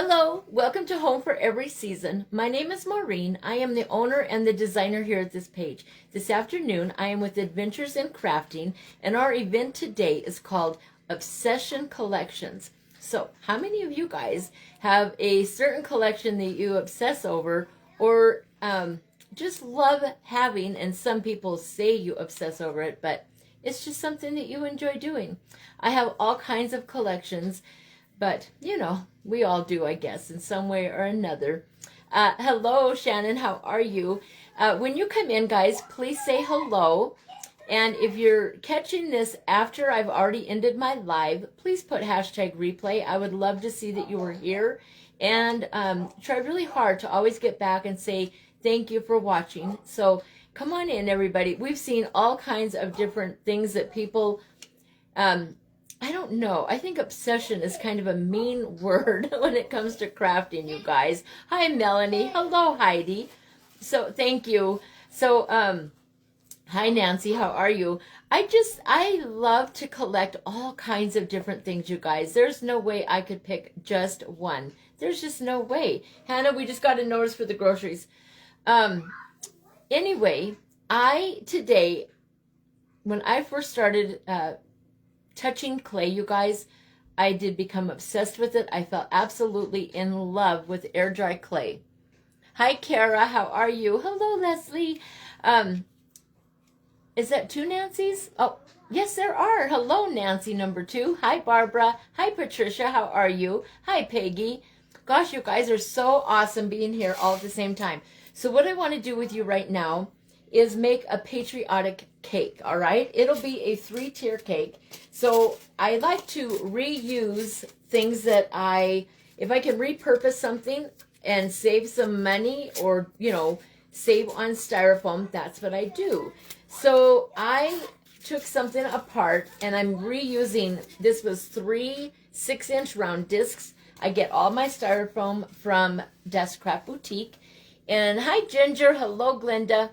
Hello, welcome to Home for Every Season. My name is Maureen. I am the owner and the designer here at this page. This afternoon, I am with Adventures in Crafting, and our event today is called Obsession Collections. So, how many of you guys have a certain collection that you obsess over or just love having, and some people say you obsess over it, but it's just something that you enjoy doing? I have all kinds of collections. But, we all do, I guess, in some way or another. Hello, Shannon. How are you? When you come in, guys, please say hello. And if you're catching this after I've already ended my live, please put hashtag replay. I would love to see that you were here. And try really hard to always get back and say thank you for watching. So come on in, everybody. We've seen all kinds of different things that people... I don't know. I think obsession is kind of a mean word when it comes to crafting, you guys. Hi, Melanie. Hello, Heidi. So, thank you. So, hi, Nancy. How are you? I love to collect all kinds of different things, you guys. There's no way I could pick just one. There's just no way. Hannah, we just got a notice for the groceries. Anyway, today, when I first started... touching clay, you guys, I did become obsessed with it. I fell absolutely in love with air dry clay. Hi, Kara. How are you? Hello, Leslie. Is that two Nancys? Oh, yes, there are. Hello, Nancy number 2. Hi, Barbara. Hi, Patricia. How are you? Hi, Peggy. Gosh, you guys are so awesome being here all at the same time. So what I want to do with you right now is make a patriotic cake, all right? It'll be a 3-tier cake. So I like to reuse things that if I can repurpose something and save some money or, save on styrofoam, that's what I do. So I took something apart and I'm reusing, this was 3 6-inch round discs. I get all my styrofoam from Deskcraft Boutique. And hi, Ginger. Hello, Glenda.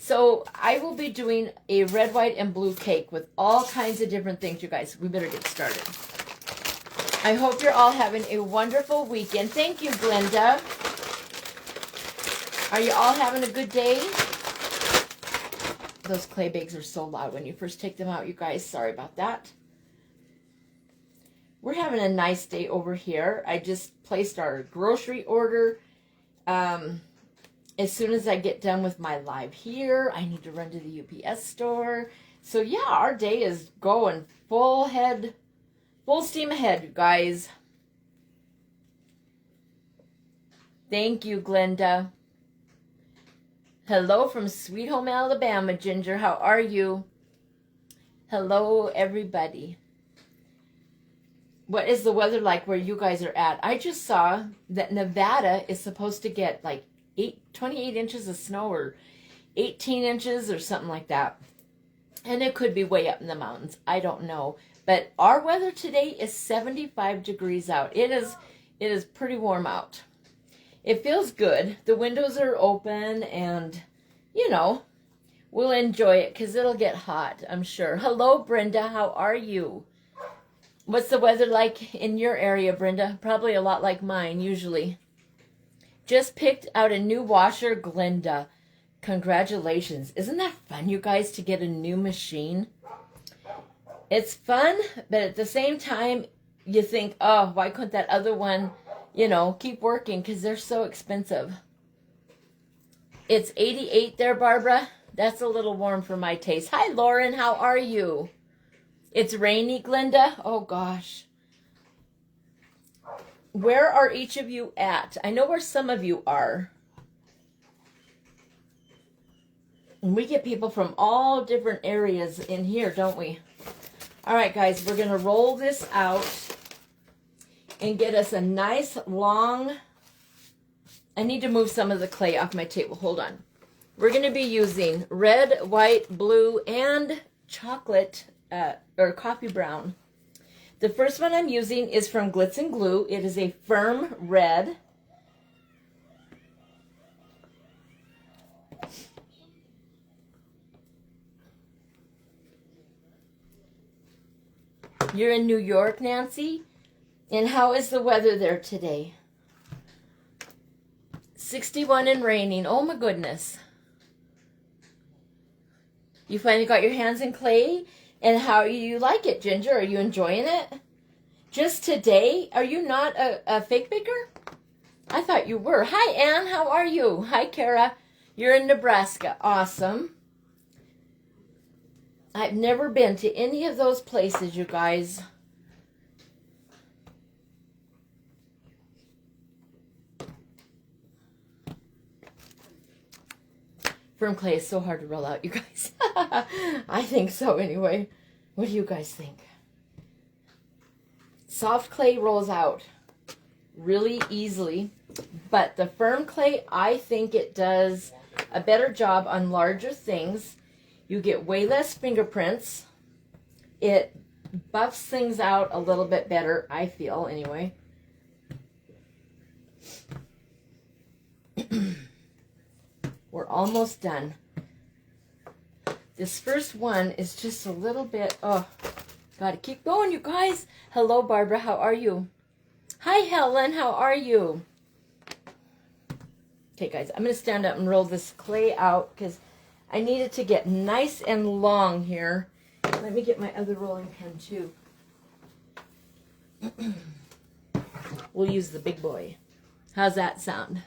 So I will be doing a red, white, and blue cake with all kinds of different things, you guys. We better get started. I hope you're all having a wonderful weekend. Thank you, Glenda. Are you all having a good day? Those clay bags are so loud when you first take them out, you guys. Sorry about that. We're having a nice day over here. I just placed our grocery order. As soon as I get done with my live here, I need to run to the UPS store. So yeah, our day is going full steam ahead, you guys. Thank you, Glenda. Hello from Sweet Home, Alabama, Ginger. How are you? Hello, everybody. What is the weather like where you guys are at? I just saw that Nevada is supposed to get like 28 inches of snow or 18 inches or something like that. And it could be way up in the mountains. I don't know. But our weather today is 75 degrees out. It is pretty warm out. It feels good. The windows are open and, we'll enjoy it because it'll get hot, I'm sure. Hello, Brenda. How are you? What's the weather like in your area, Brenda? Probably a lot like mine, usually. Just picked out a new washer, Glenda. Congratulations. Isn't that fun, you guys, to get a new machine? It's fun, but at the same time, you think, oh, why couldn't that other one, keep working? Because they're so expensive. It's 88 there, Barbara. That's a little warm for my taste. Hi, Lauren. How are you? It's rainy, Glenda. Oh, gosh. Where are each of you at? I know where some of you are. And we get people from all different areas in here, don't we? All right, guys, we're going to roll this out and get us a nice long... I need to move some of the clay off my table. Hold on. We're going to be using red, white, blue, and chocolate or coffee brown. The first one I'm using is from Glitz and Glue. It is a firm red. You're in New York, Nancy? And how is the weather there today? 61 and raining. Oh my goodness. You finally got your hands in clay? And how you like it, Ginger? Are you enjoying it? Just today? Are you not a fake baker? I thought you were. Hi, Ann. How are you? Hi, Kara. You're in Nebraska. Awesome. I've never been to any of those places, you guys. Firm clay is so hard to roll out, you guys. I think so anyway. What do you guys think? Soft clay rolls out really easily, but the firm clay, I think it does a better job on larger things. You get way less fingerprints. It buffs things out a little bit better, I feel, anyway. We're almost done. This first one is just a little bit, oh, gotta keep going, you guys. Hello, Barbara, how are you? Hi, Helen, how are you? Okay, guys, I'm gonna stand up and roll this clay out because I need it to get nice and long here. Let me get my other rolling pin, too. We'll use the big boy. How's that sound?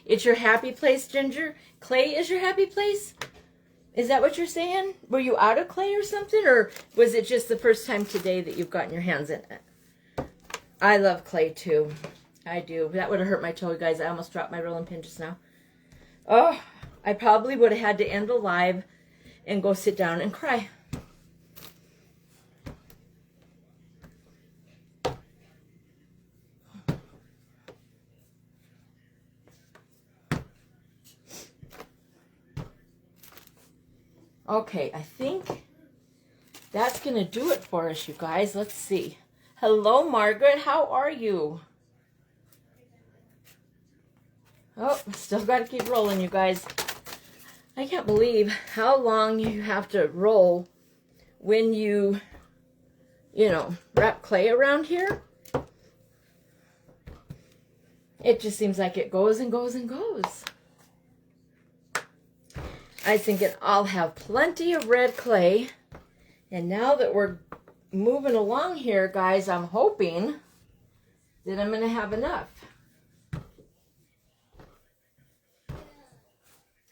It's your happy place, Ginger? Clay is your happy place? Is that what you're saying? Were you out of clay or something? Or was it just the first time today that you've gotten your hands in it? I love clay too. I do. That would have hurt my toe, guys. I almost dropped my rolling pin just now. Oh, I probably would have had to end the live and go sit down and cry. Okay, I think that's going to do it for us, you guys. Let's see. Hello, Margaret. How are you? Oh, still got to keep rolling, you guys. I can't believe how long you have to roll when you wrap clay around here. It just seems like it goes and goes and goes. I think I'll have plenty of red clay. And now that we're moving along here, guys, I'm hoping that I'm going to have enough.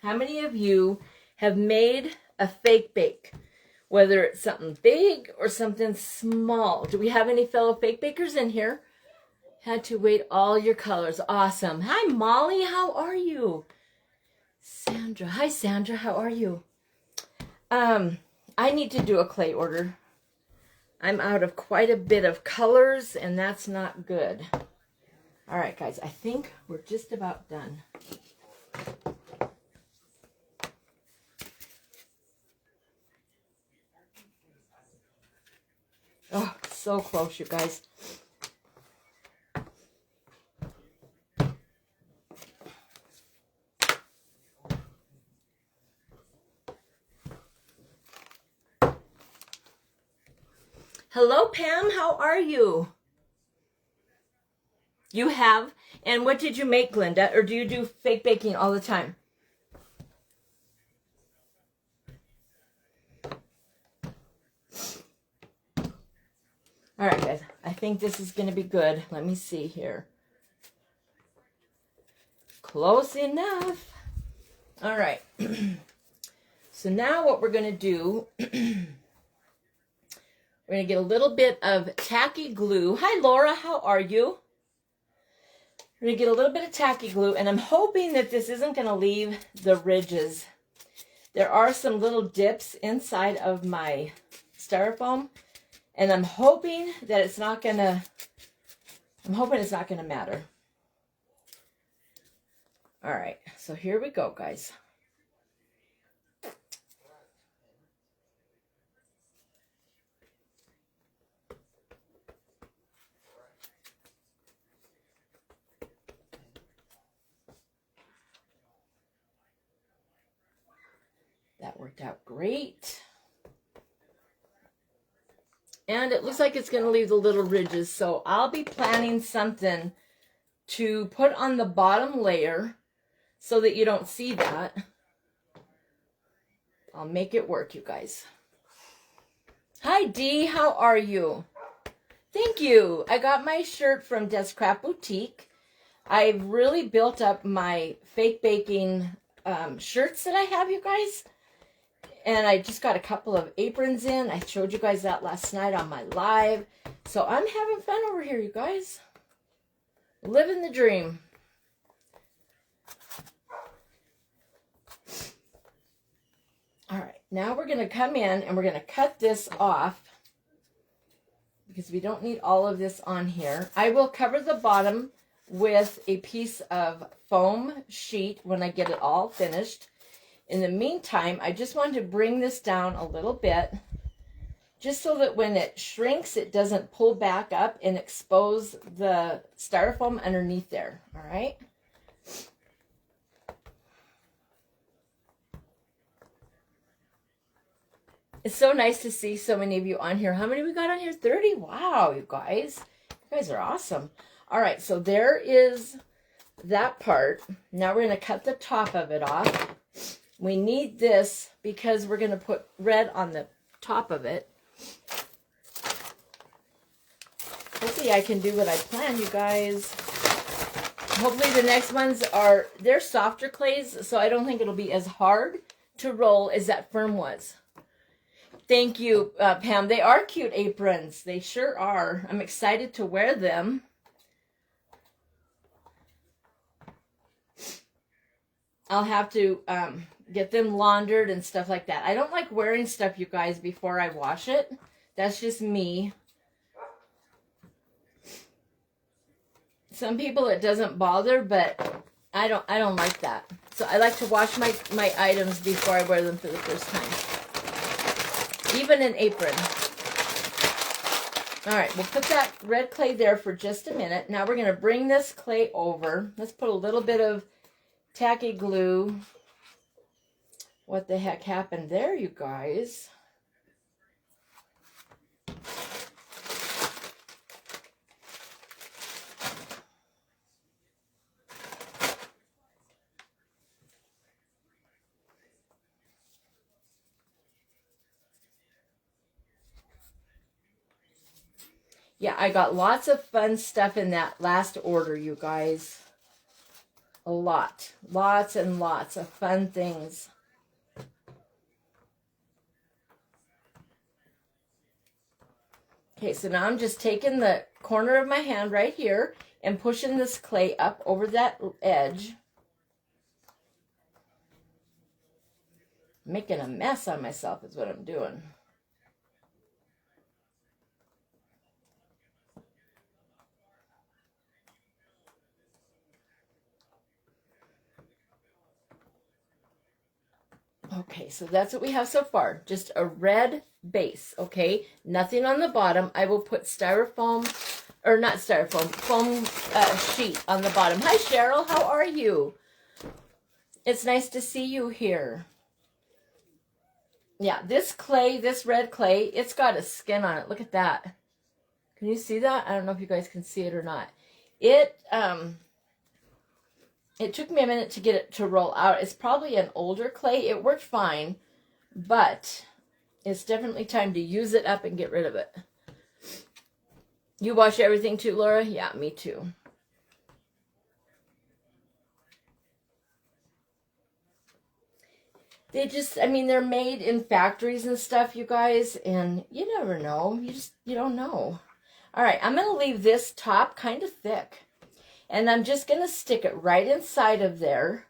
How many of you have made a fake bake? Whether it's something big or something small. Do we have any fellow fake bakers in here? Had to wait all your colors. Awesome. Hi, Molly. How are you? Sandra. Hi, Sandra. How are you? I need to do a clay order. I'm out of quite a bit of colors, and that's not good. All right, guys. I think we're just about done. Oh, so close, you guys. Hello, Pam. How are you? You have? And what did you make, Glenda? Or do you do fake baking all the time? All right, guys. I think this is going to be good. Let me see here. Close enough. All right. So now what we're going to do... We're going to get a little bit of tacky glue. Hi, Laura. How are you? We're going to get a little bit of tacky glue, and I'm hoping that this isn't going to leave the ridges. There are some little dips inside of my styrofoam, and I'm hoping that it's not going to, matter. All right, so here we go, guys. That worked out great. And it looks like it's going to leave the little ridges. So I'll be planning something to put on the bottom layer so that you don't see that. I'll make it work, you guys. Hi, Dee. How are you? Thank you. I got my shirt from Descraft Boutique. I've really built up my fake baking shirts that I have, you guys. And I just got a couple of aprons in. I showed you guys that last night on my live. So I'm having fun over here, you guys. Living the dream. All right, now we're going to come in and we're going to cut this off because we don't need all of this on here. I will cover the bottom with a piece of foam sheet when I get it all finished. In the meantime, I just wanted to bring this down a little bit just so that when it shrinks, it doesn't pull back up and expose the styrofoam underneath there, all right? It's so nice to see so many of you on here. How many we got on here? 30? Wow, you guys. You guys are awesome. All right, so there is that part. Now we're going to cut the top of it off. We need this because we're going to put red on the top of it. Hopefully I can do what I planned, you guys. Hopefully the next ones are, they're softer clays, so I don't think it'll be as hard to roll as that firm was. Thank you, Pam. They are cute aprons. They sure are. I'm excited to wear them. I'll have to get them laundered and stuff like that. I don't like wearing stuff, you guys, before I wash it. That's just me. Some people it doesn't bother, but I don't like that. So I like to wash my items before I wear them for the first time. Even an apron. All right, we'll put that red clay there for just a minute. Now we're going to bring this clay over. Let's put a little bit of tacky glue. What the heck happened there, you guys? Yeah, I got lots of fun stuff in that last order, you guys. A lot. Lots and lots of fun things. Okay, so now I'm just taking the corner of my hand right here and pushing this clay up over that edge. Making a mess on myself is what I'm doing. Okay, so that's what we have so far. Just a red base, okay? Nothing on the bottom. I will put styrofoam, or not styrofoam, foam sheet on the bottom. Hi, Cheryl. How are you? It's nice to see you here. Yeah, this clay, this red clay, it's got a skin on it. Look at that. Can you see that? I don't know if you guys can see it or not. It took me a minute to get it to roll out. It's probably an older clay. It worked fine, but it's definitely time to use it up and get rid of it. You wash everything too, Laura? Yeah, me too. They just, I mean, they're made in factories and stuff, you guys, and you never know. You don't know. All right, I'm going to leave this top kind of thick. And I'm just going to stick it right inside of there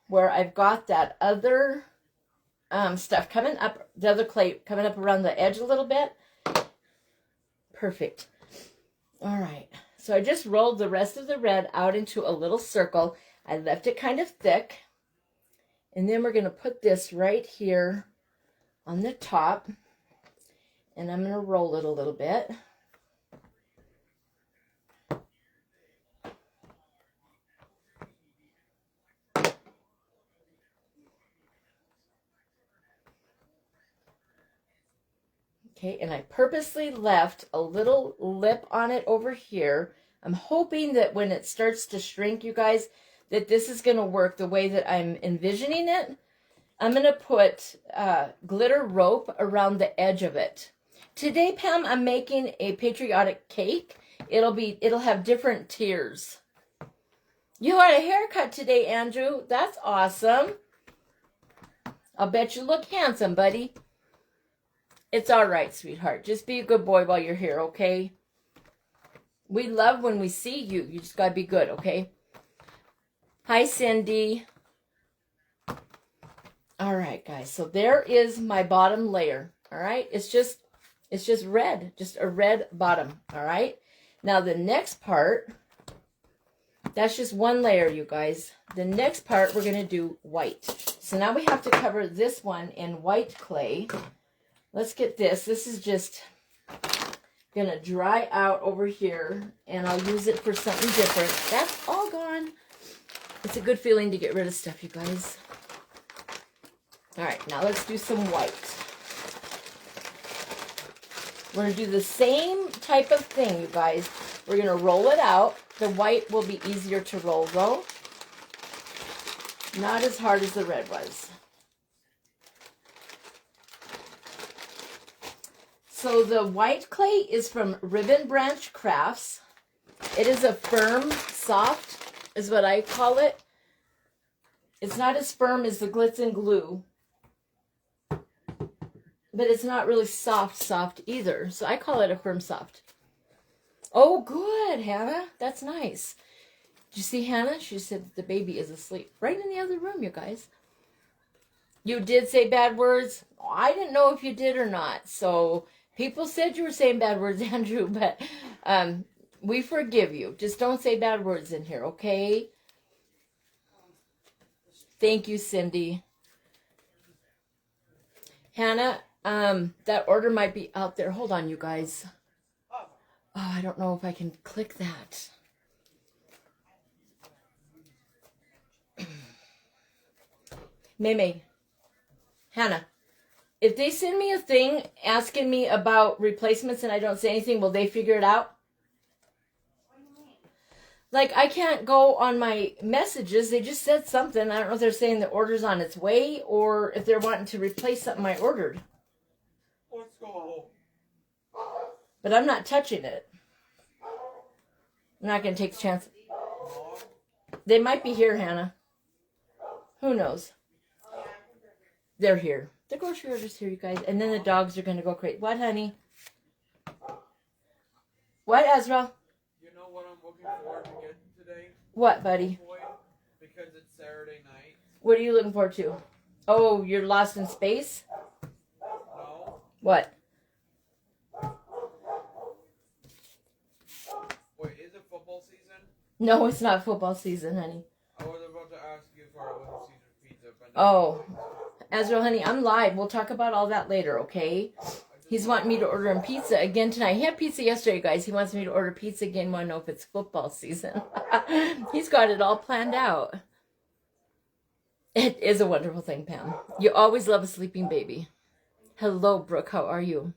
where I've got that other stuff coming up, the other clay coming up around the edge a little bit. Perfect. All right. So I just rolled the rest of the red out into a little circle. I left it kind of thick. And then we're going to put this right here on the top. And I'm going to roll it a little bit. Okay, and I purposely left a little lip on it over here. I'm hoping that when it starts to shrink, you guys, that this is going to work the way that I'm envisioning it, I'm going to put glitter rope around the edge of it. Today, Pam, I'm making a patriotic cake. It'll have different tiers. You had a haircut today, Andrew. That's awesome. I'll bet you look handsome, buddy. It's all right, sweetheart. Just be a good boy while you're here, okay? We love when we see you. You just got to be good, okay? Hi, Cindy. All right, guys. So there is my bottom layer, all right? It's just red, just a red bottom, all right? Now, the next part, that's just one layer, you guys. The next part, we're going to do white. So now we have to cover this one in white clay. Let's get this. This is just going to dry out over here, and I'll use it for something different. That's all gone. It's a good feeling to get rid of stuff, you guys. All right, now let's do some white. We're going to do the same type of thing, you guys. We're going to roll it out. The white will be easier to roll, though. Not as hard as the red was. So the white clay is from Ribbon Branch Crafts. It is a firm, soft, is what I call it. It's not as firm as the Glitz and Glue, but it's not really soft either. So I call it a firm soft. Oh, good, Hannah. That's nice. Did you see Hannah? She said the baby is asleep. Right in the other room, you guys. You did say bad words. I didn't know if you did or not. So people said you were saying bad words, Andrew, but we forgive you. Just don't say bad words in here, okay? Thank you, Cindy. Hannah, that order might be out there. Hold on, you guys. Oh, I don't know if I can click that. Meme. Hannah, if they send me a thing asking me about replacements and I don't say anything, will they figure it out? What do you mean? Like, I can't go on my messages. They just said something. I don't know if they're saying the order's on its way or if they're wanting to replace something I ordered. Let's go home. But I'm not touching it. I'm not going to take the chance. They might be here, Hannah. Who knows? They're here. The grocery order's here, you guys. And then the dogs are going to go crazy. What, honey? What, Ezra? You know what I'm looking forward to getting today? What, buddy? Because it's Saturday night. What are you looking forward to? Oh, you're lost in space? No. What? Wait, is it football season? No, it's not football season, honey. I was about to ask you for a Little Caesar pizza, but Oh. Ezra, honey, I'm live. We'll talk about all that later, okay? He's wanting me to order him pizza again tonight. He had pizza yesterday, guys. He wants me to order pizza again. Want to know if it's football season. He's got it all planned out. It is a wonderful thing, Pam. You always love a sleeping baby. Hello, Brooke. How are you?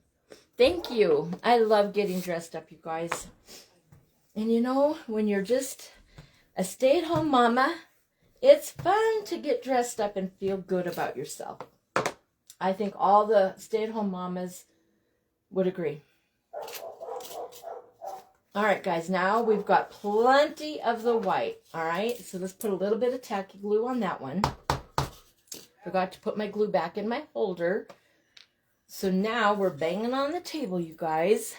Thank you. I love getting dressed up, you guys. And you know, when you're just a stay-at-home mama, it's fun to get dressed up and feel good about yourself. I think all the stay-at-home mamas would agree. All right, guys, now we've got plenty of the white. All right, so let's put a little bit of tacky glue on that one. Forgot to put my glue back in my holder. So now we're banging on the table, you guys.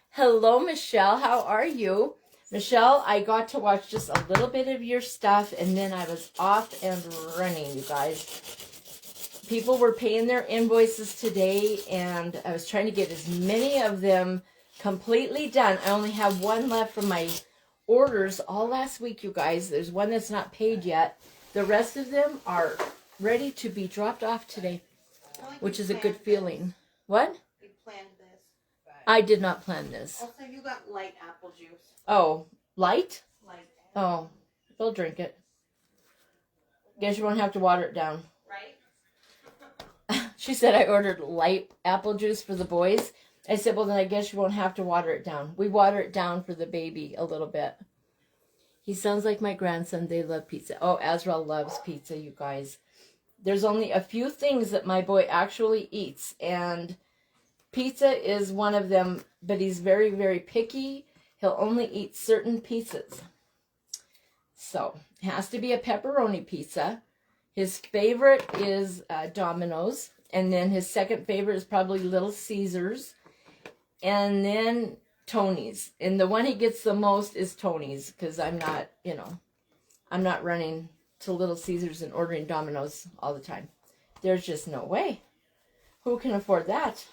Hello, Michelle. How are you? Michelle, I got to watch just a little bit of your stuff, and then I was off and running, you guys. People were paying their invoices today, and I was trying to get as many of them completely done. I only have one left from my orders all last week, you guys. There's one that's not paid yet. The rest of them are ready to be dropped off today, which is a good feeling. What? You planned this. I did not plan this. Also, you got light apple juice. Oh, light? Light. Oh, they'll drink it. Guess you won't have to water it down. Right? She said I ordered light apple juice for the boys. I said, well, then I guess you won't have to water it down. We water it down for the baby a little bit. He sounds like my grandson. They love pizza. Oh, Azrael loves pizza, you guys. There's only a few things that my boy actually eats, and pizza is one of them, but he's very, very picky. He'll only eat certain pizzas. So, it has to be a pepperoni pizza. His favorite is Domino's, and then his second favorite is probably Little Caesars, and then Tony's. And the one he gets the most is Tony's, because I'm not, I'm not running to Little Caesars and ordering Domino's all the time. There's just no way. Who can afford that?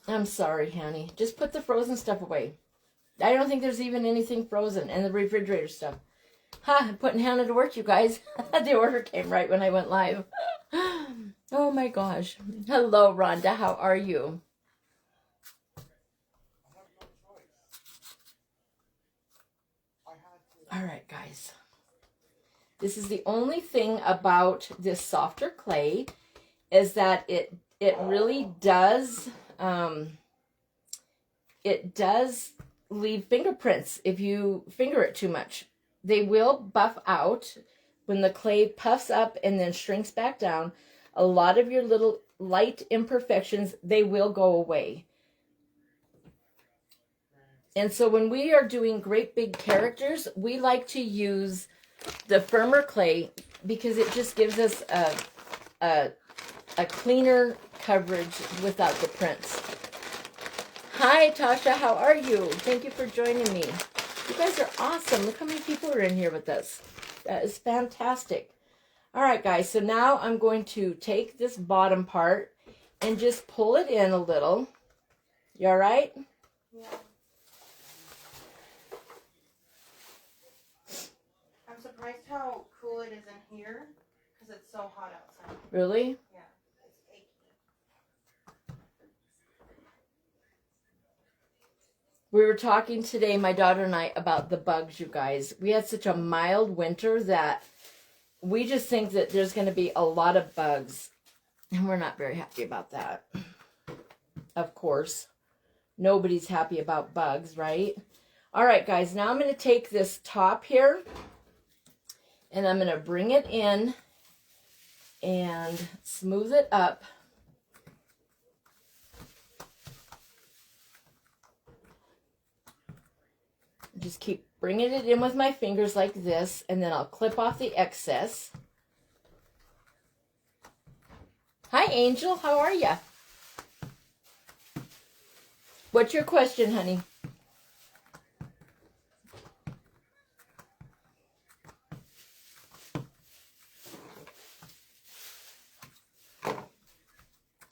I'm sorry, honey. Just put the frozen stuff away. I don't think there's even anything frozen in the refrigerator stuff. I'm putting Hannah to work, you guys. The order came right when I went live. Oh my gosh. Hello, Rhonda. How are you? All right, guys. This is the only thing about this softer clay is that it really does leave fingerprints if you finger it too much. They will buff out when the clay puffs up and then shrinks back down. A lot of your little light imperfections, they will go away. And so when we are doing great big characters, we like to use the firmer clay because it just gives us a cleaner coverage without the prints. Hi, Tasha. How are you? Thank you for joining me. You guys are awesome. Look how many people are in here with us. That is fantastic. All right, guys. So now I'm going to take this bottom part and just pull it in a little. You all right? Yeah. I'm surprised how cool it is in here because it's so hot outside. Really? Yeah. It's achy. We were talking today, my daughter and I, about the bugs, you guys. We had such a mild winter that we just think that there's going to be a lot of bugs. And we're not very happy about that. Of course. Nobody's happy about bugs, right? All right, guys. Now I'm going to take this top here. And I'm going to bring it in and smooth it up. Just keep bringing it in with my fingers like this, and then I'll clip off the excess. Hi, Angel. How are ya? What's your question, honey?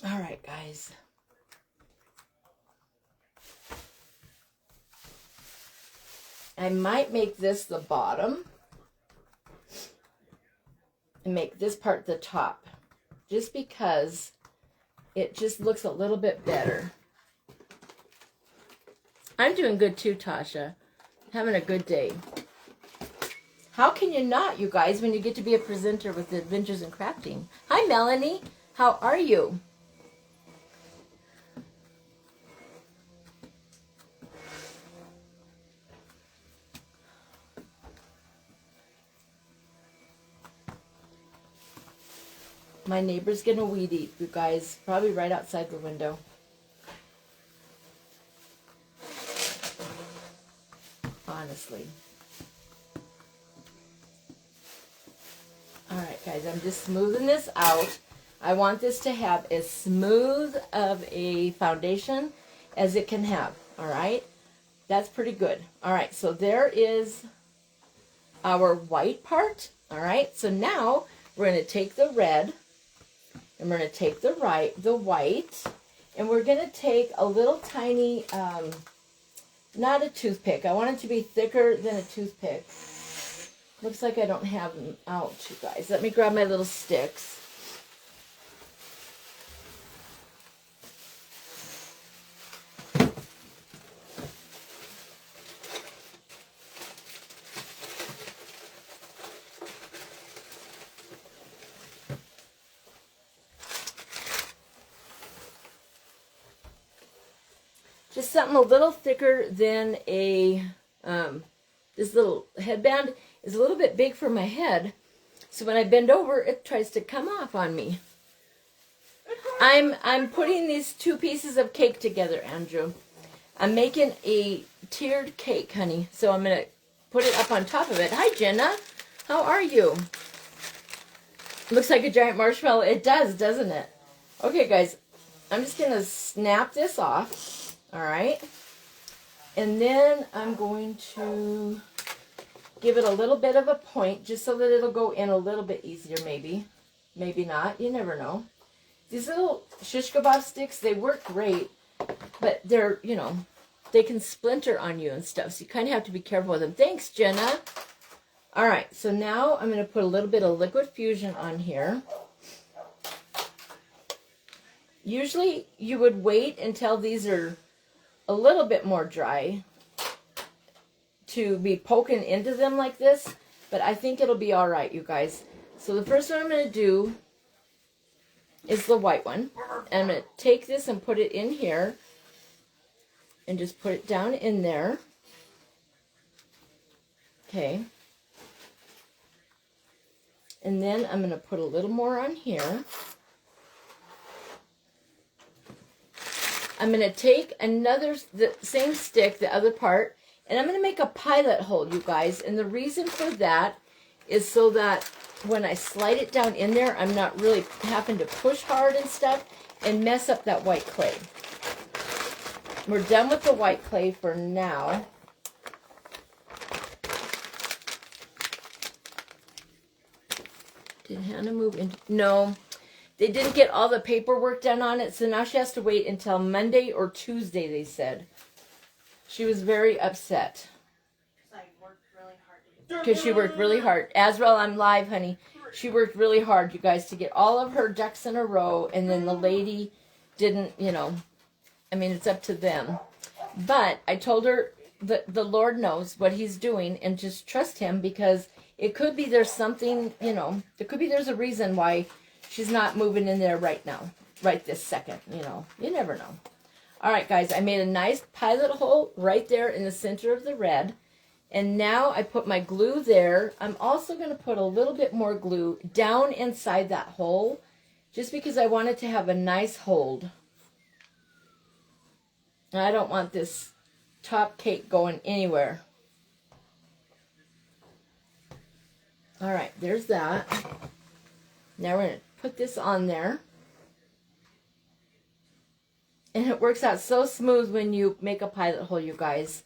All right, guys. I might make this the bottom and make this part the top, just because it just looks a little bit better. I'm doing good too, Tasha. Having a good day. How can you not, you guys, when you get to be a presenter with Adventures in Crafting? Hi, Melanie. How are you? My neighbor's gonna weed eat, you guys. Probably right outside the window. Honestly. Alright, guys, I'm just smoothing this out. I want this to have as smooth of a foundation as it can have. Alright? That's pretty good. Alright, so there is our white part. Alright, so now we're going to take the red. And we're going to take the white, and we're going to take a little tiny, not a toothpick. I want it to be thicker than a toothpick. Looks like I don't have them out, you guys. Let me grab my little sticks. just something a little thicker than a, this little headband is a little bit big for my head. So when I bend over, it tries to come off on me. I'm putting these two pieces of cake together, Andrew. I'm making a tiered cake, honey. So I'm going to put it up on top of it. Hi, Jenna. How are you? Looks like a giant marshmallow. It does, doesn't it? Okay, guys. I'm just going to snap this off. All right. And then I'm going to give it a little bit of a point just so that it'll go in a little bit easier, maybe. Maybe not. You never know. These little shish kebab sticks, they work great, but they're, you know, they can splinter on you and stuff, so you kind of have to be careful with them. Thanks, Jenna. All right, so now I'm going to put a little bit of liquid fusion on here. Usually you would wait until these are a little bit more dry to be poking into them like this, but I think it'll be all right, you guys. So the first one I'm going to do is the white one. And I'm going to take this and put it in here and just put it down in there. Okay. And then I'm going to put a little more on here. I'm going to take the same stick, the other part, and I'm going to make a pilot hole, you guys. And the reason for that is so that when I slide it down in there, I'm not really having to push hard and stuff and mess up that white clay. We're done with the white clay for now. Did Hannah move into... No, they didn't get all the paperwork done on it, so now she has to wait until Monday or Tuesday, they said. She was very upset. Because she worked really hard. Azrael, I'm live, honey. She worked really hard, you guys, to get all of her ducks in a row. And then the lady didn't, you know, I mean, it's up to them. But I told her that the Lord knows what he's doing and just trust him, because it could be there's something, you know, it could be there's a reason why she's not moving in there right now, right this second, you know. You never know. All right, guys, I made a nice pilot hole right there in the center of the red. And now I put my glue there. I'm also going to put a little bit more glue down inside that hole, just because I want it to have a nice hold. And I don't want this top cake going anywhere. All right, there's that. Now we're going to put this on there. And it works out so smooth when you make a pilot hole, you guys.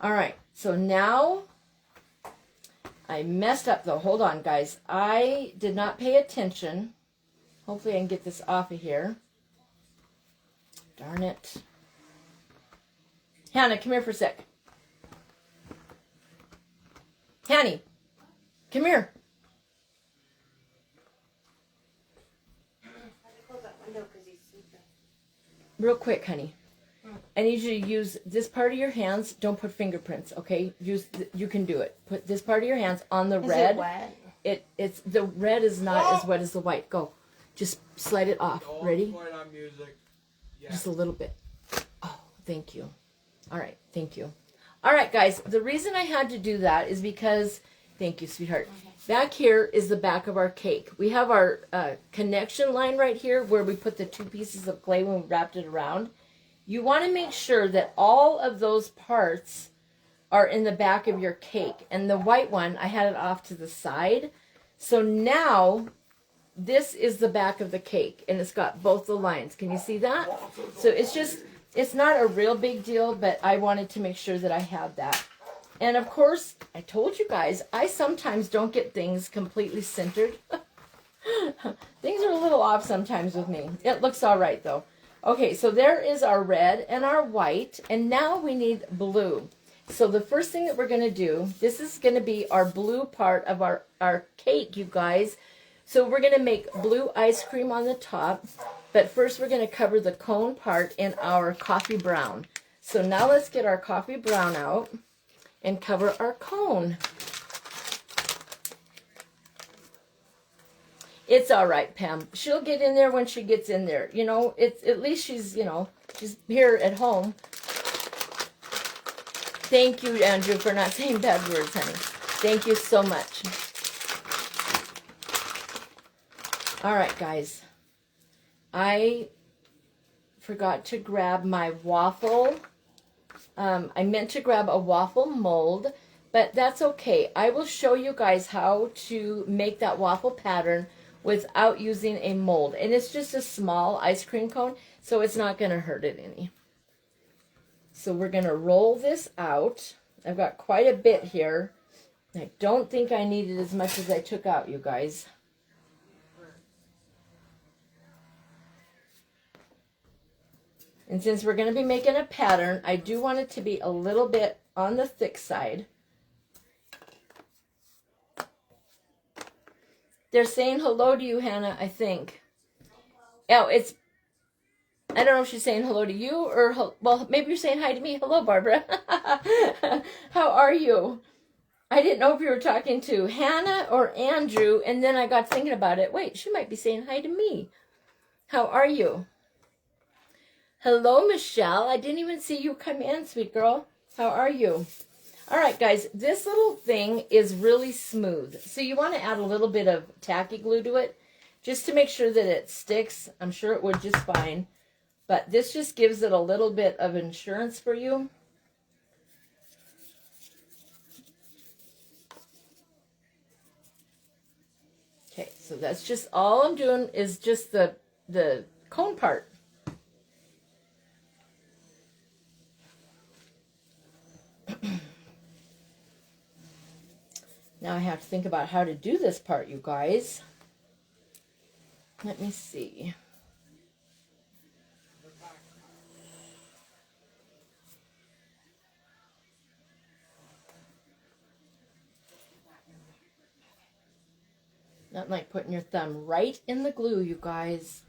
All right, so now I messed up though. Hold on, guys. I did not pay attention. Hopefully I can get this off of here. Darn it. Hannah, come here for a sec. Hanny, come here. Real quick, honey. I need you to use this part of your hands. Don't put fingerprints, okay? You can do it. Put this part of your hands on the red. Is it wet? It's the red is not as wet as the white. Go. Just slide it off. Don't Ready? put on music. Yeah. Just a little bit. Oh, thank you. All right, thank you. All right, guys. The reason I had to do that is because, thank you, sweetheart. Back here is the back of our cake. We have our connection line right here where we put the two pieces of clay when we wrapped it around. You want to make sure that all of those parts are in the back of your cake. And the white one, I had it off to the side. So now, this is the back of the cake. And it's got both the lines. Can you see that? So it's not a real big deal, but I wanted to make sure that I had that. And of course, I told you guys, I sometimes don't get things completely centered. Things are a little off sometimes with me. It looks all right, though. Okay, so there is our red and our white, and now we need blue. So the first thing that we're going to do, this is going to be our blue part of our cake, you guys. So we're going to make blue ice cream on the top, but first we're going to cover the cone part in our coffee brown. So now let's get our coffee brown out and cover our cone. It's all right, Pam. She'll get in there when she gets in there. You know, it's at least she's, you know, she's here at home. Thank you, Andrew, for not saying bad words, honey. Thank you so much. All right, guys. I forgot to grab my waffle. I meant to grab a waffle mold, but that's okay. I will show you guys how to make that waffle pattern without using a mold. And it's just a small ice cream cone, so it's not going to hurt it any. So we're going to roll this out. I've got quite a bit here. I don't think I needed as much as I took out, you guys. And since we're going to be making a pattern, I do want it to be a little bit on the thick side. They're saying hello to you, Hannah, I think. Oh, it's, I don't know if she's saying hello to you or, well, maybe you're saying hi to me. Hello, Barbara. How are you? I didn't know if you were talking to Hannah or Andrew, and then I got thinking about it. Wait, she might be saying hi to me. How are you? Hello, Michelle. I didn't even see you come in, sweet girl. How are you? All right, guys, this little thing is really smooth. So you want to add a little bit of tacky glue to it just to make sure that it sticks. I'm sure it would just fine. But this just gives it a little bit of insurance for you. Okay, so that's just all I'm doing is just the cone part. Now I have to think about how to do this part, you guys. Let me see. Not like putting your thumb right in the glue, you guys.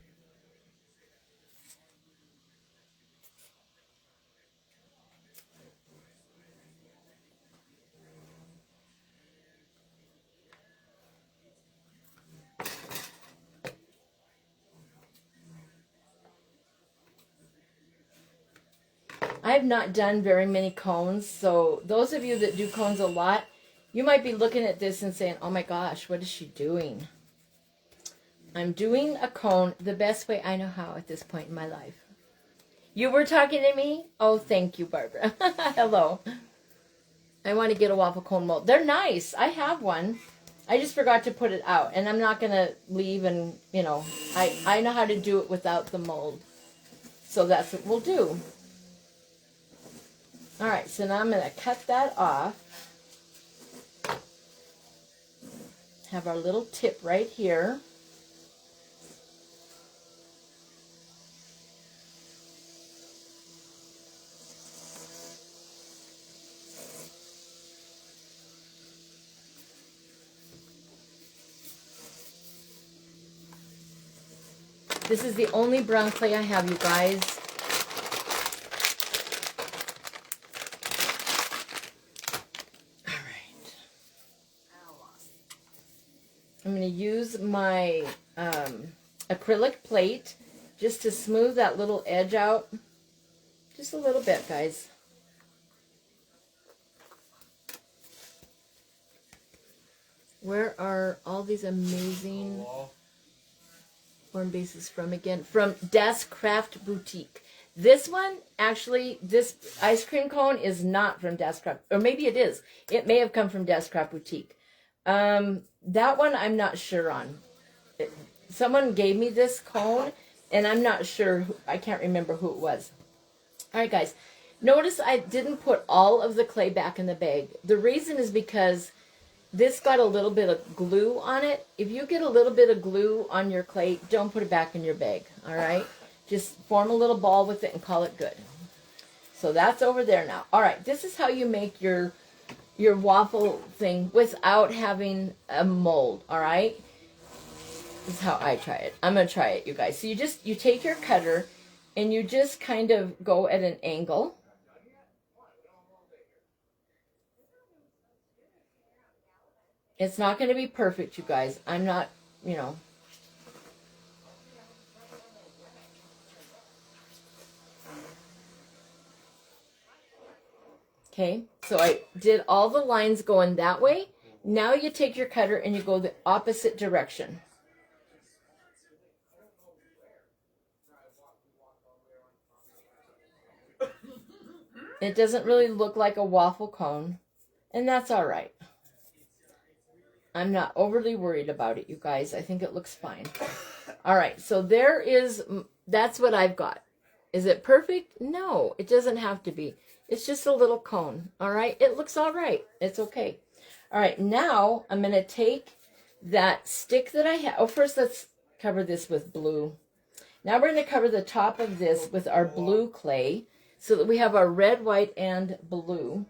I have not done very many cones, so those of you that do cones a lot, you might be looking at this and saying, oh my gosh, what is she doing? I'm doing a cone the best way I know how at this point in my life. You were talking to me? Oh, thank you, Barbara. Hello. I want to get a waffle cone mold. They're nice. I have one. I just forgot to put it out, and I'm not going to leave and, you know, I know how to do it without the mold. So that's what we'll do. All right, so now I'm going to cut that off. Have our little tip right here. This is the only brown clay I have, you guys. I'm going to use my acrylic plate just to smooth that little edge out. Just a little bit, guys. Where are all these amazing form bases from again? From Das Craft Boutique. This one, actually, this ice cream cone is not from Das Craft. Or maybe it is. It may have come from Das Craft Boutique. That one I'm not sure on. Someone gave me this cone, and I'm not sure. I can't remember who it was. All right, guys. Notice I didn't put all of the clay back in the bag. The reason is because this got a little bit of glue on it. If you get a little bit of glue on your clay, don't put it back in your bag, all right? Just form a little ball with it and call it good. So that's over there now. All right, this is how you make your waffle thing without having a mold, all right? This is how I try it. I'm going to try it, you guys. So you take your cutter and you just kind of go at an angle. It's not going to be perfect, you guys. I'm not, you know. Okay, so I did all the lines going that way. Now you take your cutter and you go the opposite direction. It doesn't really look like a waffle cone, and that's all right. I'm not overly worried about it, you guys. I think it looks fine. All right, so that's what I've got. Is it perfect? No, it doesn't have to be. It's just a little cone, all right? It looks all right. It's okay. All right, now I'm going to take that stick that I have. Oh, first let's cover this with blue. Now we're going to cover the top of this with our blue clay so that we have our red, white, and blue.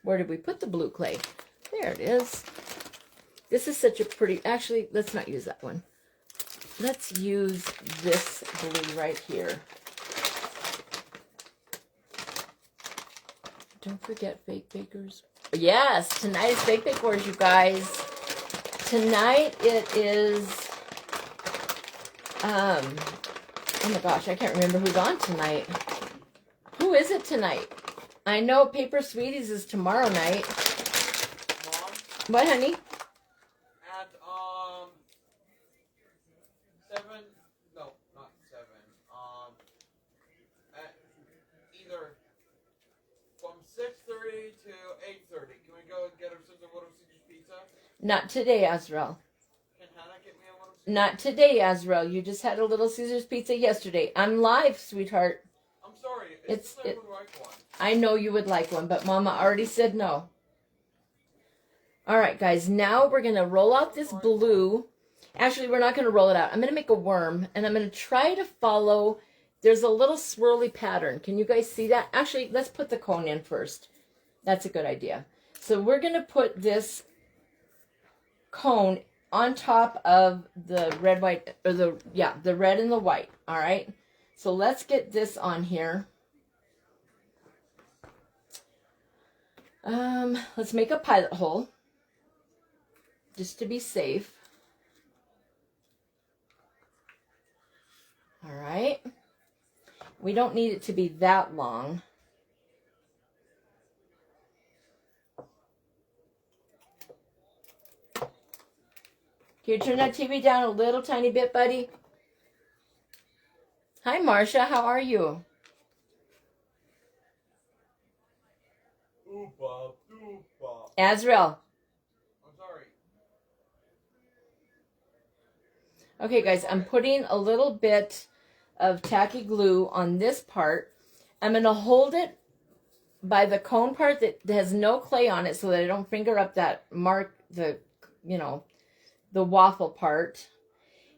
Where did we put the blue clay? There it is. This is such a pretty, actually, let's not use that one. Let's use this blue right here. Don't forget fake bakers. Yes, tonight is Fake Bake Wars, you guys. Tonight it is, oh my gosh, I can't remember who's on tonight. Who is it tonight? I know Paper Sweeties is tomorrow night. Mom, What, honey? at 7, no, not 7, at either from 6:30 to 8:30. Can we go and get ourselves a Little Caesars pizza? Not today, Azrael. Can Hannah get me a Little Caesars? Not today, Azrael. You just had a Little Caesars pizza yesterday. I'm live, sweetheart. I'm sorry. I would like one. I know you would like one, but Mama already said no. All right, guys. Now we're going to roll out this blue. Actually, we're not going to roll it out. I'm going to make a worm, and I'm going to try to follow. There's a little swirly pattern. Can you guys see that? Actually, let's put the cone in first. That's a good idea. So we're going to put this cone on top of the red, white, or the red and the white. All right. So let's get this on here. Let's make a pilot hole just to be safe. All right. We don't need it to be that long. Can you turn that TV down a little tiny bit, buddy? Hi, Marcia. How are you? Oopa, doopa. Azrael. I'm sorry. Okay, guys, I'm putting a little bit of tacky glue on this part. I'm going to hold it by the cone part that has no clay on it so that I don't finger up that mark, the waffle part.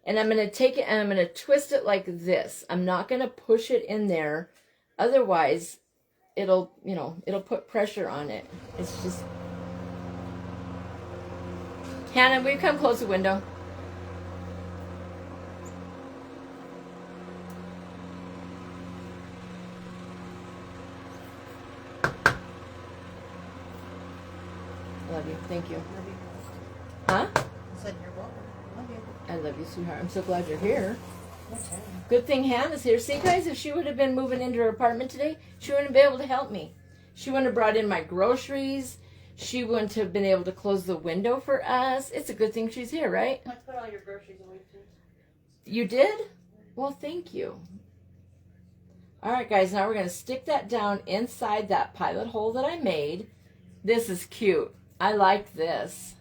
And I'm going to take it and I'm going to twist it like this. I'm not going to push it in there. Otherwise, it'll put pressure on it. It's just... Hannah, will you come close the window? Love you. Thank you. Love you. Huh? I said you're welcome. Love you. I love you, sweetheart. I'm so glad you're here. Okay. Good thing Hannah's here. See, guys, if she would have been moving into her apartment today, she wouldn't be able to help me. She wouldn't have brought in my groceries. She wouldn't have been able to close the window for us. It's a good thing she's here, right? I put all your groceries away too. You did? Well, thank you. All right, guys, now we're going to stick that down inside that pilot hole that I made. This is cute. I like this.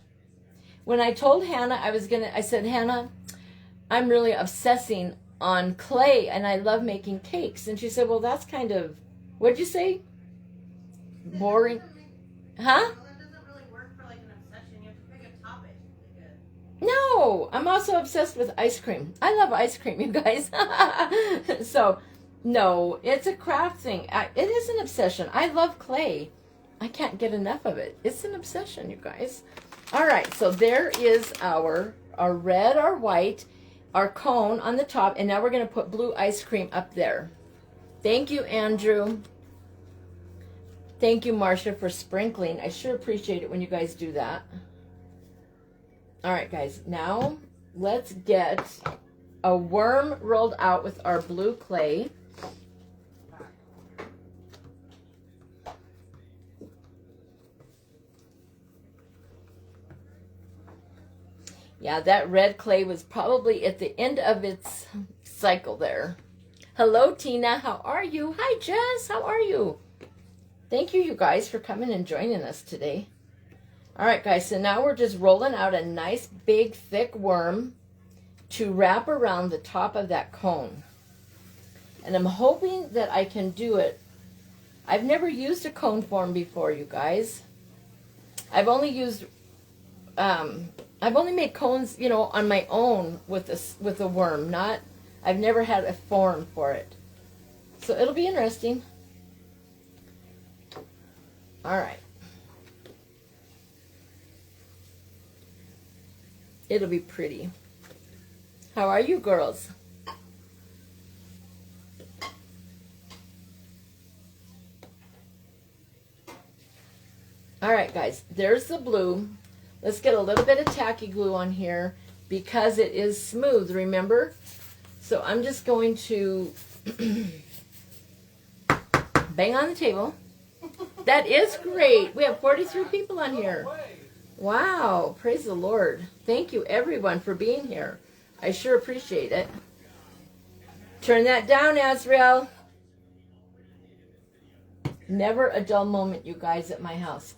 When I told Hannah I said, Hannah, I'm really obsessing on clay and I love making cakes. And she said, well, that's kind of, what'd you say? Boring. Huh? Well, that doesn't really work for like an obsession. You have to pick a topic. No, I'm also obsessed with ice cream. I love ice cream, you guys. So, no, it's a craft thing. It is an obsession. I love clay. I can't get enough of it. It's an obsession, you guys. All right, so there is our red, our white, our cone on the top, and now we're going to put blue ice cream up there. Thank you, Andrew. Thank you, Marcia, for sprinkling. I sure appreciate it when you guys do that. All right, guys, now let's get a worm rolled out with our blue clay. Yeah, that red clay was probably at the end of its cycle there. Hello, Tina. How are you? Hi, Jess. How are you? Thank you, you guys, for coming and joining us today. All right, guys, so now we're just rolling out a nice, big, thick worm to wrap around the top of that cone. And I'm hoping that I can do it. I've never used a cone form before, you guys. I've only made cones, you know, on my own with a worm. I've never had a form for it. So it'll be interesting. All right. It'll be pretty. How are you, girls? All right, guys, there's the blue. Let's get a little bit of tacky glue on here because it is smooth, remember? So I'm just going to bang on the table. That is great. We have 43 people on here. Wow, praise the Lord. Thank you, everyone, for being here. I sure appreciate it. Turn that down, Azrael. Never a dull moment, you guys, at my house.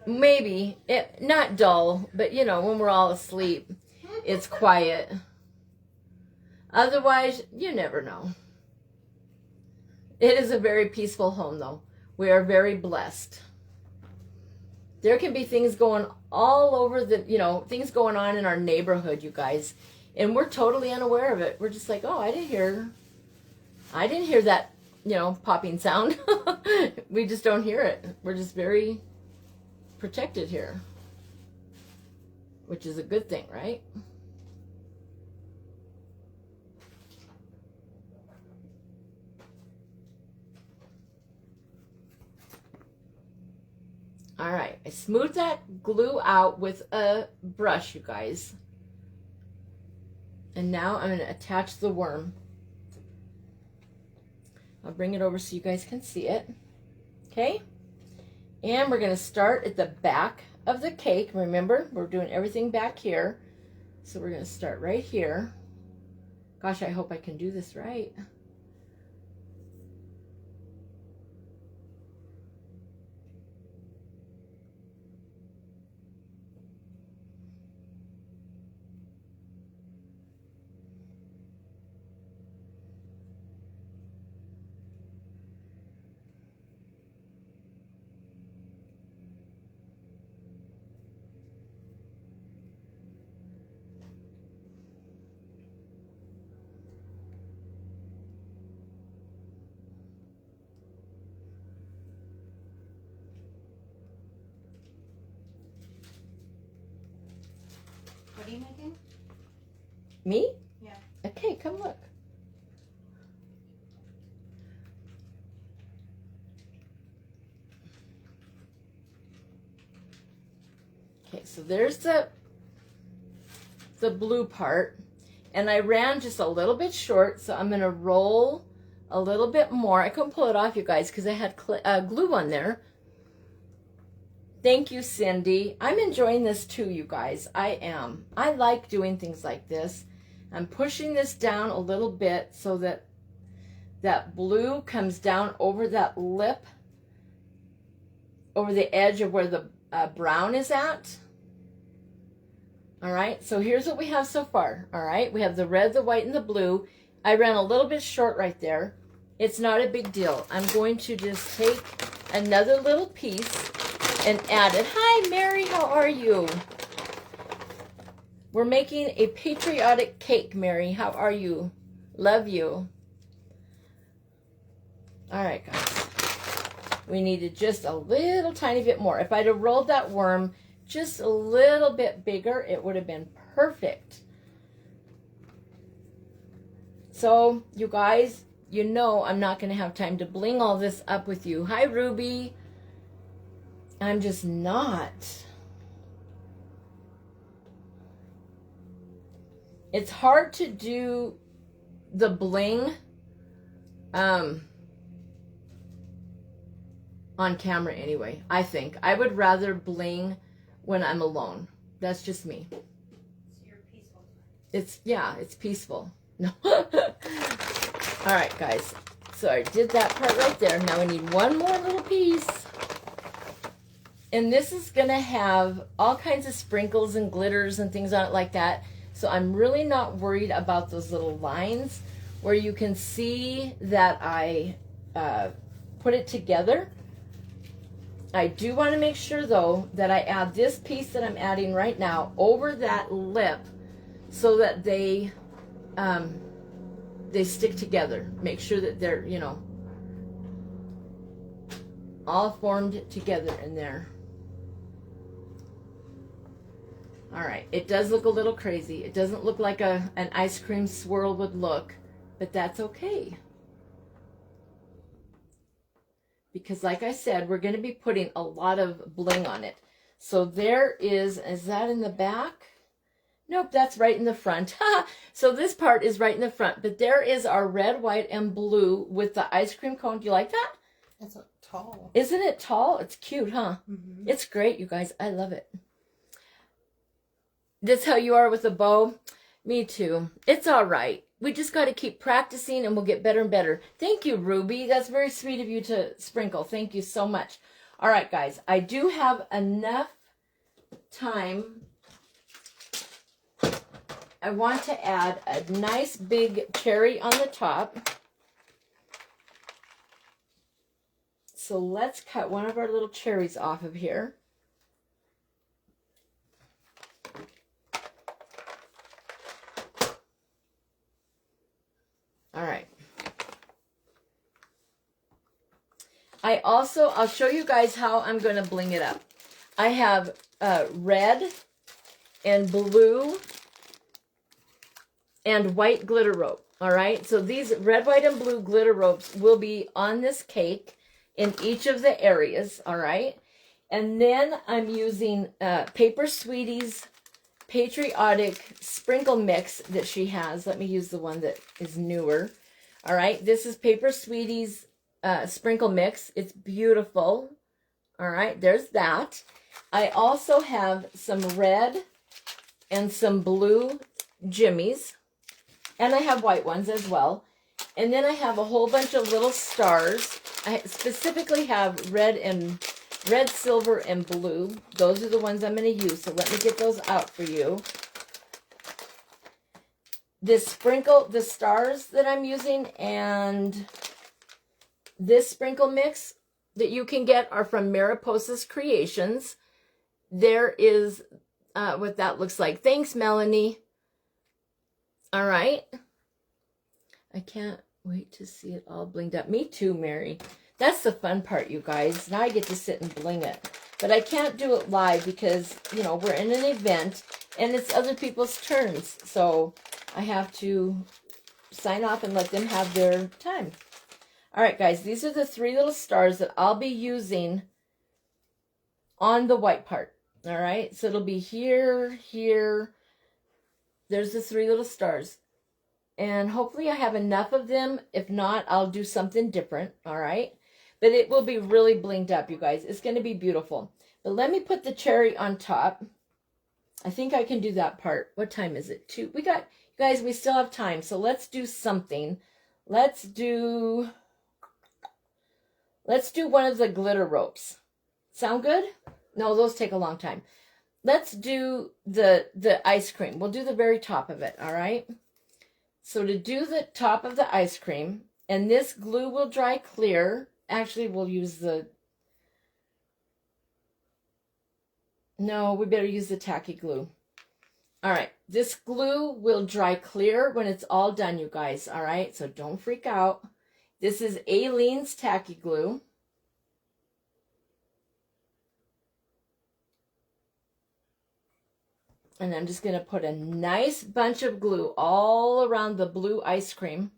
Maybe, not dull, but you know, when we're all asleep, it's quiet. Otherwise, you never know. It is a very peaceful home, though. We are very blessed. There can be things going all over things going on in our neighborhood, you guys, and we're totally unaware of it. We're just like, oh, I didn't hear that, popping sound. We just don't hear it. We're just very protected here, which is a good thing, right? All right, I smoothed that glue out with a brush, you guys. And now I'm going to attach the worm. I'll bring it over so you guys can see it. Okay? And we're going to start at the back of the cake. Remember, we're doing everything back here. So we're going to start right here. Gosh, I hope I can do this right. What are you making? Me? Yeah. Okay, come look. Okay, so there's the blue part, and I ran just a little bit short, so I'm going to roll a little bit more. I couldn't pull it off, you guys, because I had glue on there. Thank you, Cindy. I'm enjoying this too, you guys. I am. I like doing things like this. I'm pushing this down a little bit so that that blue comes down over that lip, over the edge of where the brown is at. All right, so here's what we have so far. All right, we have the red, the white, and the blue. I ran a little bit short right there. It's not a big deal. I'm going to just take another little piece and add it. Hi, Mary, how are you? We're making a patriotic cake, Mary. How are you? Love you. All right, guys. We needed just a little tiny bit more. If I'd have rolled that worm just a little bit bigger, it would have been perfect. So, you guys, you know I'm not going to have time to bling all this up with you. Hi, Ruby. I'm just not. It's hard to do the bling on camera anyway, I think. I would rather bling when I'm alone. That's just me. It's your peaceful time. It's peaceful. No. All right, guys. So I did that part right there. Now we need one more little piece. And this is going to have all kinds of sprinkles and glitters and things on it like that. So I'm really not worried about those little lines where you can see that I put it together. I do want to make sure, though, that I add this piece that I'm adding right now over that lip so that they stick together. Make sure that they're, you know, all formed together in there. All right, it does look a little crazy. It doesn't look like an ice cream swirl would look, but that's okay. Because like I said, we're going to be putting a lot of bling on it. So there is that in the back? Nope, that's right in the front. So this part is right in the front, but there is our red, white, and blue with the ice cream cone. Do you like that? That's tall. Isn't it tall? It's cute, huh? Mm-hmm. It's great, you guys. I love it. This how you are with a bow? Me too. It's all right. We just got to keep practicing and we'll get better and better. Thank you, Ruby. That's very sweet of you to sprinkle. Thank you so much. All right, guys. I do have enough time. I want to add a nice big cherry on the top. So let's cut one of our little cherries off of here. All right. I'll show you guys how I'm going to bling it up. I have red and blue and white glitter rope. All right. So these red, white, and blue glitter ropes will be on this cake in each of the areas. All right. And then I'm using Paper Sweetie's Patriotic Sprinkle Mix that she has. Let me use the one that is newer. All right, this is Paper Sweetie's Sprinkle Mix. It's beautiful. All right, there's that. I also have some red and some blue jimmies. And I have white ones as well. And then I have a whole bunch of little stars. I specifically have red, silver, and blue. Those are the ones I'm going to use. So let me get those out for you. The stars that I'm using and this sprinkle mix that you can get are from Mariposa's Creations. There is what that looks like. Thanks, Melanie. All right. I can't wait to see it all blinged up. Me too, Mary. That's the fun part, you guys. Now I get to sit and bling it. But I can't do it live because, you know, we're in an event and it's other people's turns. So I have to sign off and let them have their time. All right, guys. These are the 3 little stars that I'll be using on the white part. All right. So it'll be here, here. There's the 3 little stars. And hopefully I have enough of them. If not, I'll do something different. All right. But it will be really blinged up, you guys. It's going to be beautiful. But let me put the cherry on top. I think I can do that part. What time is it? 2. We got, you guys, we still have time. So let's do something. Let's do one of the glitter ropes. Sound good? No, those take a long time. Let's do the ice cream. We'll do the very top of it, all right? So to do the top of the ice cream, and this glue will dry clear. Actually, we'll use no, we better use the tacky glue. All right, this glue will dry clear when it's all done, you guys, all right? So don't freak out. This is Aleene's tacky glue. And I'm just going to put a nice bunch of glue all around the blue ice cream.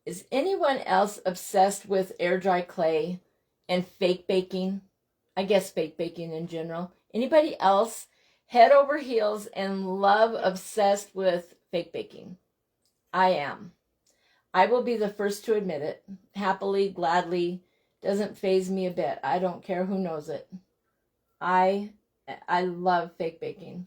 Is anyone else obsessed with air dry clay and fake baking? I guess fake baking in general. Anybody else head over heels and love obsessed with fake baking. I am. I will be the first to admit it. Happily, gladly, doesn't faze me a bit. I don't care who knows it. I love fake baking.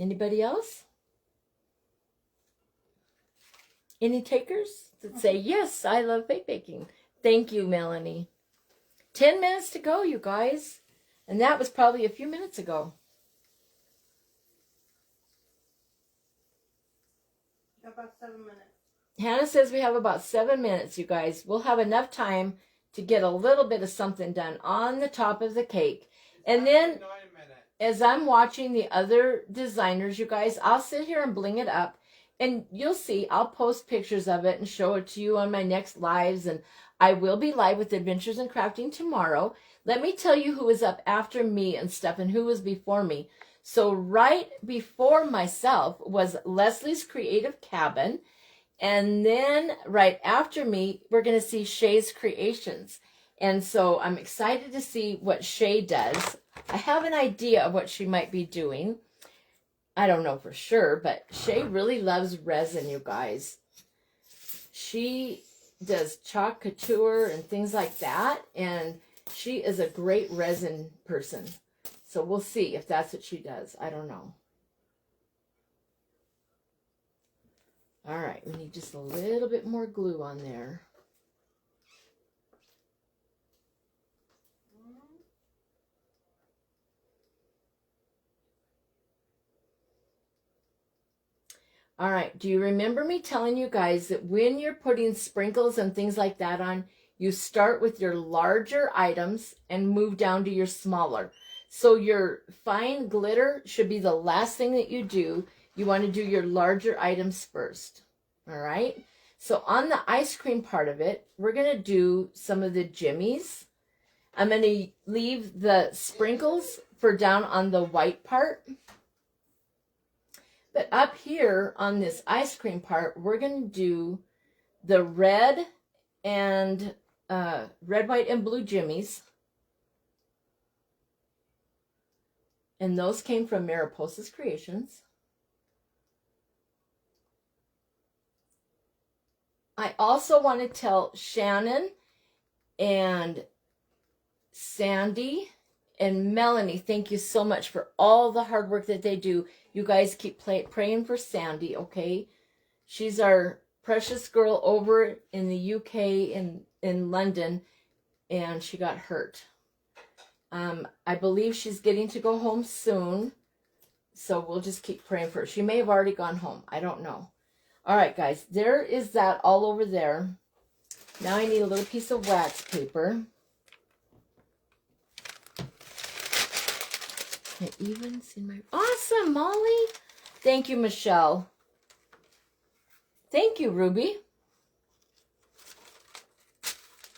Anybody else? Any takers that say, yes, I love fake baking? Thank you, Melanie. 10 minutes to go, you guys. And that was probably a few minutes ago. About 7 minutes. Hannah says we have about 7 minutes, you guys. We'll have enough time to get a little bit of something done on the top of the cake. And then, 9 minutes. as I'm watching the other designers, you guys, I'll sit here and bling it up. And you'll see, I'll post pictures of it and show it to you on my next lives. And I will be live with Adventures in Crafting tomorrow. Let me tell you who was up after me and stuff and who was before me. So right before myself was Leslie's Creative Cabin. And then right after me, we're going to see Shay's Creations. And so I'm excited to see what Shay does. I have an idea of what she might be doing. I don't know for sure, but Shay really loves resin, you guys. She does chalk couture and things like that, and she is a great resin person. So we'll see if that's what she does. I don't know. All right, we need just a little bit more glue on there. All right, do you remember me telling you guys that when you're putting sprinkles and things like that on, you start with your larger items and move down to your smaller. So your fine glitter should be the last thing that you do. You want to do your larger items first. All right. So on the ice cream part of it, we're going to do some of the jimmies. I'm going to leave the sprinkles for down on the white part. But up here on this ice cream part, we're going to do the red, white, and blue jimmies. And those came from Mariposa's Creations. I also want to tell Shannon and Sandy and Melanie, thank you so much for all the hard work that they do. You guys keep praying for Sandy, okay? She's our precious girl over in the UK in London, and she got hurt. I believe she's getting to go home soon, so we'll just keep praying for her. She may have already gone home. I don't know. All right, guys, there is that all over there. Now I need a little piece of wax paper. I even see my... Awesome, Molly. Thank you, Michelle. Thank you, Ruby.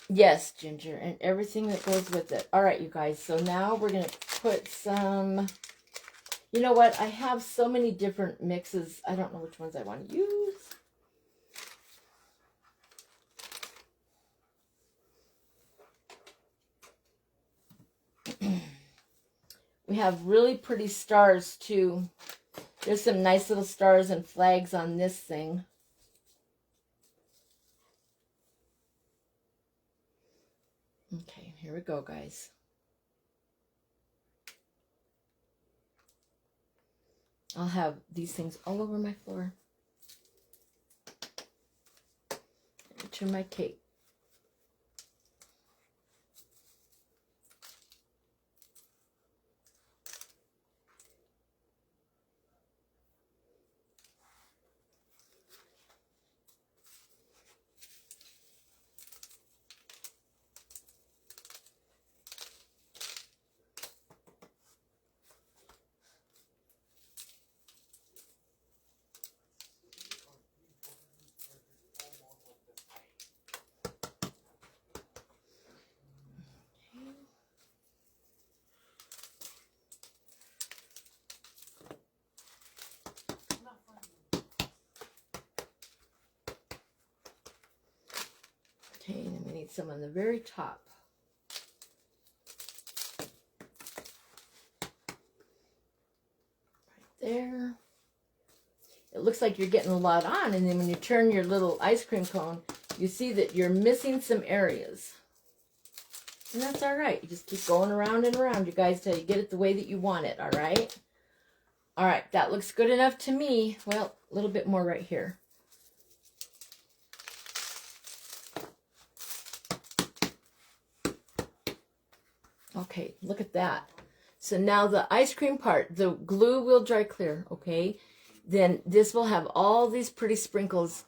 Yes, Ginger, and everything that goes with it. All right, you guys, so now we're going to put some... You know what? I have so many different mixes. I don't know which ones I want to use. We have really pretty stars, too. There's some nice little stars and flags on this thing. Okay, here we go, guys. I'll have these things all over my floor. To my cake. need some on the very top. Right there. It looks like you're getting a lot on, and then when you turn your little ice cream cone, you see that you're missing some areas. And that's all right. You just keep going around and around, you guys, till you get it the way that you want it, all right? All right, that looks good enough to me. Well, a little bit more right here. Okay, look at that. So now the ice cream part, the glue will dry clear, okay? Then this will have all these pretty sprinkles,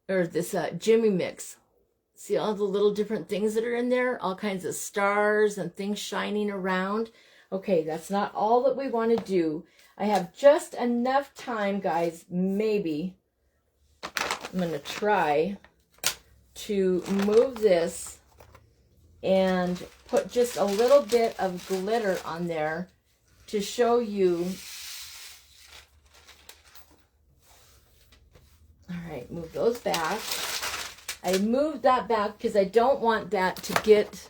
or this Jimmy mix. See all the little different things that are in there? All kinds of stars and things shining around. Okay, that's not all that we want to do. I have just enough time, guys, maybe. I'm going to try to move this and put just a little bit of glitter on there to show you. All right, move those back. I moved that back because I don't want that to get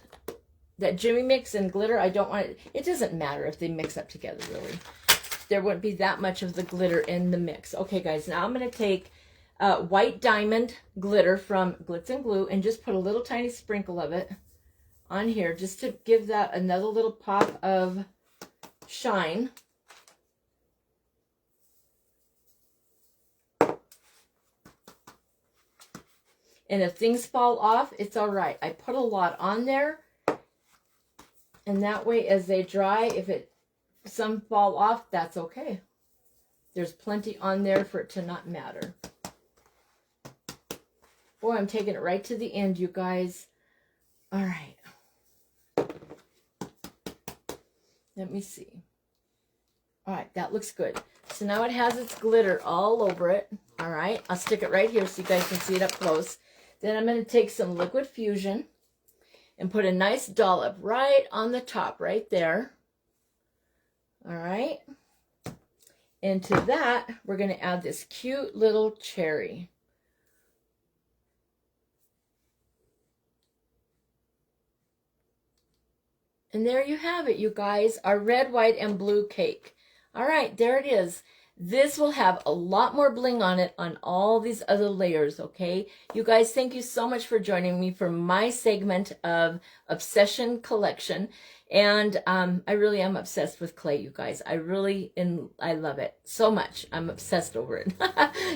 that Jimmy mix and glitter. I don't want it. It doesn't matter if they mix up together, really. There wouldn't be that much of the glitter in the mix. Okay, guys, now I'm going to take white diamond glitter from Glitz and Glue and just put a little tiny sprinkle of it on here just to give that another little pop of shine. And if things fall off, it's all right. I put a lot on there, and that way as they dry, if some fall off, that's okay. There's plenty on there for it to not matter. Boy, I'm taking it right to the end, you guys. All right. Let me see. All right, that looks good. So now it has its glitter all over it. All right, I'll stick it right here so you guys can see it up close. Then I'm going to take some Liquid Fusion and put a nice dollop right on the top, right there. All right. And to that, we're going to add this cute little cherry. And there you have it, you guys, our red, white, and blue cake. All right, there it is. This will have a lot more bling on it on all these other layers, okay? You guys, thank you so much for joining me for my segment of Obsession Collection. And I really am obsessed with clay, you guys. I love it so much. I'm obsessed over it.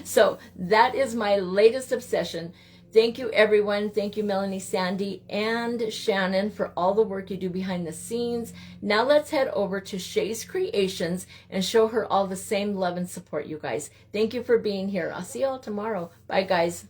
So that is my latest obsession. Thank you, everyone. Thank you, Melanie, Sandy, and Shannon for all the work you do behind the scenes. Now let's head over to Shay's Creations and show her all the same love and support, you guys. Thank you for being here. I'll see you all tomorrow. Bye, guys.